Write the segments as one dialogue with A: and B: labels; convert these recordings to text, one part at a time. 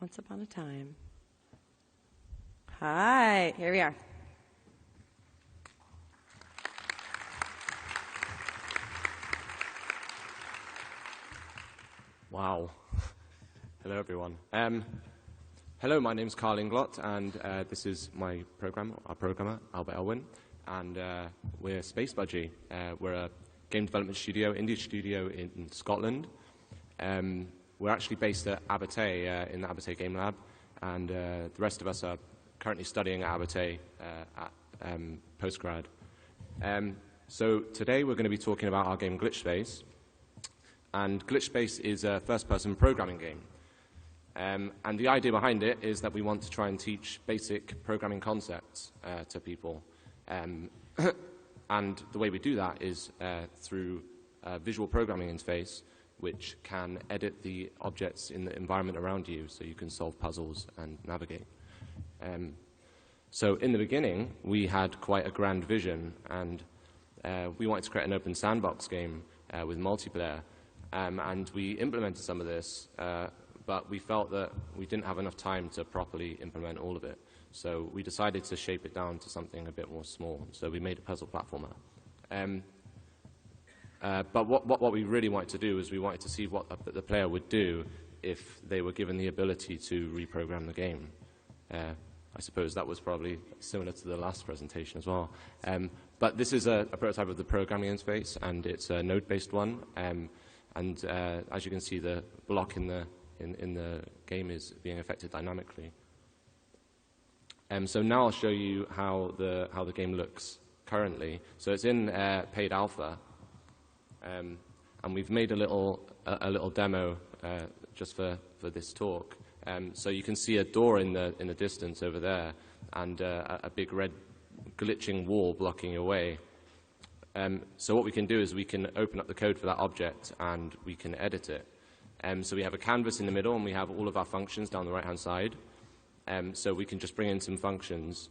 A: Once upon a time. Hi, here we are.
B: Wow. Hello, everyone. Hello, my name's Karl Inglott, and this is my our programmer, Albert Elwyn, and we're Space Budgie. We're a game development studio, indie studio in Scotland. We're actually based at Abertay, in the Abertay Game Lab, and the rest of us are currently studying at Abertay at postgrad. So today we're going to be talking about our game Glitchspace. And Glitchspace is a first-person programming game. And the idea behind it is that we want to try and teach basic programming concepts to people. And the way we do that is through a visual programming interface, which can edit the objects in the environment around you so you can solve puzzles and navigate. So in the beginning, we had quite a grand vision, and we wanted to create an open sandbox game with multiplayer. And we implemented some of this, but we felt that we didn't have enough time to properly implement all of it. So we decided to shape it down to something a bit more small. So we made a puzzle platformer. But what we really wanted to do is we wanted to see what the player would do if they were given the ability to reprogram the game. I suppose that was probably similar to the last presentation as well. But this is a prototype of the programming interface, and it's a node-based one. And as you can see, the block in the game is being affected dynamically. So now I'll show you how the game looks currently. So it's in paid alpha, and we've made a little demo just for this talk. So you can see a door in the distance over there, and a big red glitching wall blocking your way. So what we can do is we can open up the code for that object and we can edit it. So we have a canvas in the middle and we have all of our functions down the right-hand side. So we can just bring in some functions,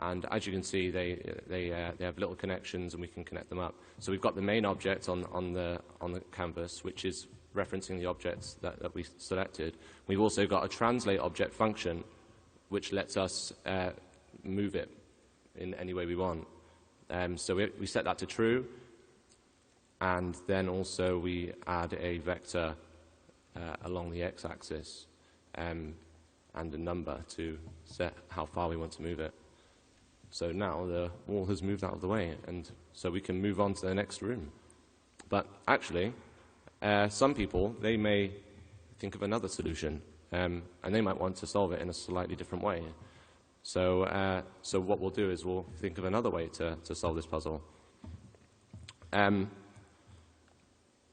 B: and as you can see, they have little connections and we can connect them up. So we've got the main object on the canvas, which is referencing the objects that we selected. We've also got a translate object function, which lets us move it in any way we want. So we set that to true, and then also we add a vector along the x-axis and a number to set how far we want to move it. So now the wall has moved out of the way, and so we can move on to the next room. But actually, some people, they may think of another solution, and they might want to solve it in a slightly different way. So what we'll do is we'll think of another way to solve this puzzle.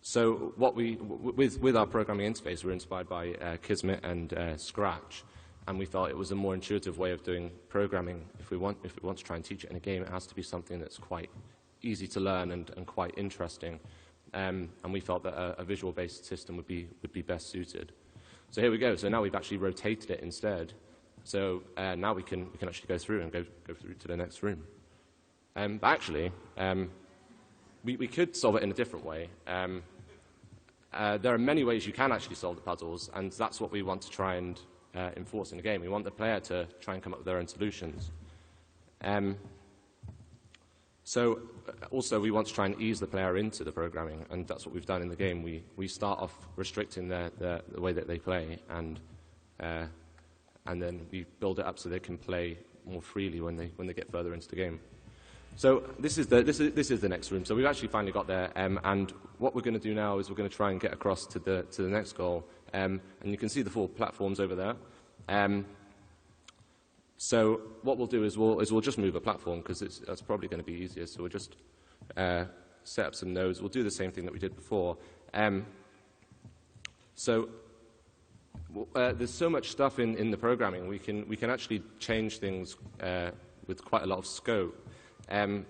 B: So with our programming interface, we're inspired by Kismet and Scratch, and we felt it was a more intuitive way of doing programming. If we want to try and teach it in a game, it has to be something that's quite easy to learn and quite interesting. And we felt that a visual-based system would be best suited. So here we go. So now we've actually rotated it instead. So now we can actually go through and go through to the next room. But actually, we could solve it in a different way. There are many ways you can actually solve the puzzles, and that's what we want to try and enforce in the game. We want the player to try and come up with their own solutions. So also we want to try and ease the player into the programming, and that's what we've done in the game. We start off restricting the way that they play, and then we build it up so they can play more freely when they get further into the game. So this is the next room. So we've actually finally got there, and what we're going to do now is we're going to try and get across to the next goal. And you can see the 4 platforms over there. So what we'll do is we'll just move a platform, because that's probably going to be easier. So we'll just set up some nodes. We'll do the same thing that we did before. There's so much stuff in the programming. We can actually change things with quite a lot of scope. And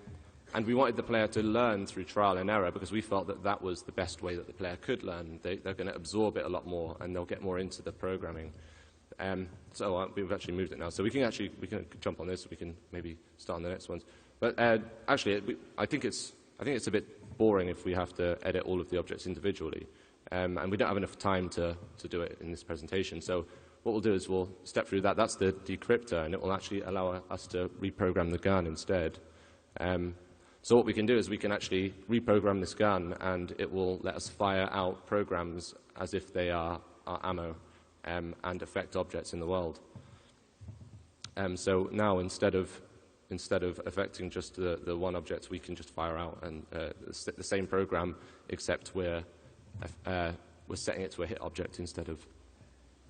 B: we wanted the player to learn through trial and error, because we felt that was the best way that the player could learn. They're going to absorb it a lot more, and they'll get more into the programming. So we've actually moved it now. So we can jump on this. We can maybe start on the next ones. But actually, I think it's a bit boring if we have to edit all of the objects individually. And we don't have enough time to do it in this presentation. So what we'll do is we'll step through that. That's the decryptor, and it will actually allow us to reprogram the gun instead. So what we can do is we can actually reprogram this gun, and it will let us fire out programs as if they are ammo and affect objects in the world. So now instead of affecting just the one object, we can just fire out and the same program, except we're setting it to a hit object instead of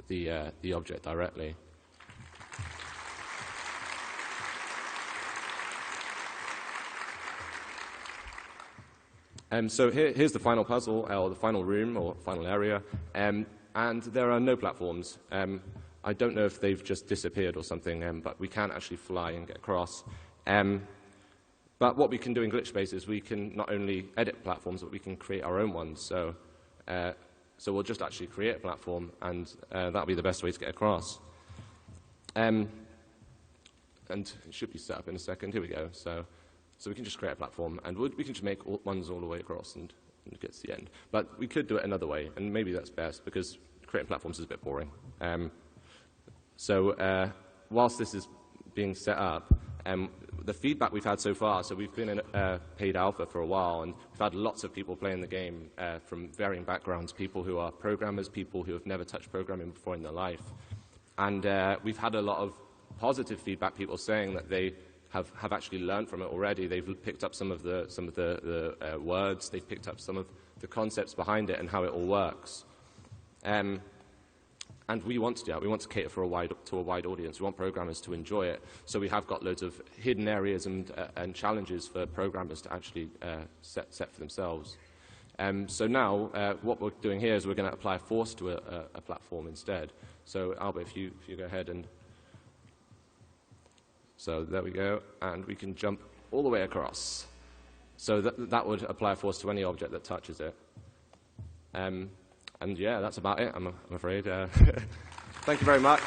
B: the object directly. So here's the final puzzle, or the final room, or final area, and there are no platforms. I don't know if they've just disappeared or something, but we can actually fly and get across. But what we can do in Glitchspace is we can not only edit platforms, but we can create our own ones. So we'll just actually create a platform, and that'll be the best way to get across. And it should be set up in a second. Here we go. So we can just create a platform, and we can just make ones all the way across and get to the end. But we could do it another way, and maybe that's best, because creating platforms is a bit boring. Whilst this is being set up, the feedback we've had so far, so we've been in paid alpha for a while, and we've had lots of people playing the game from varying backgrounds, people who are programmers, people who have never touched programming before in their life. And we've had a lot of positive feedback, people saying that they have actually learned from it already. They've picked up some of the words, they've picked up some of the concepts behind it and how it all works. And we want to do that. We want to cater to a wide audience. We want programmers to enjoy it. So we have got loads of hidden areas and challenges for programmers to actually set for themselves. So now what we're doing here is we're going to apply force to a platform instead. So Albert, if you go ahead and... So there we go, and we can jump all the way across. So that would apply force to any object that touches it. And yeah, that's about it, I'm afraid. Thank you very much.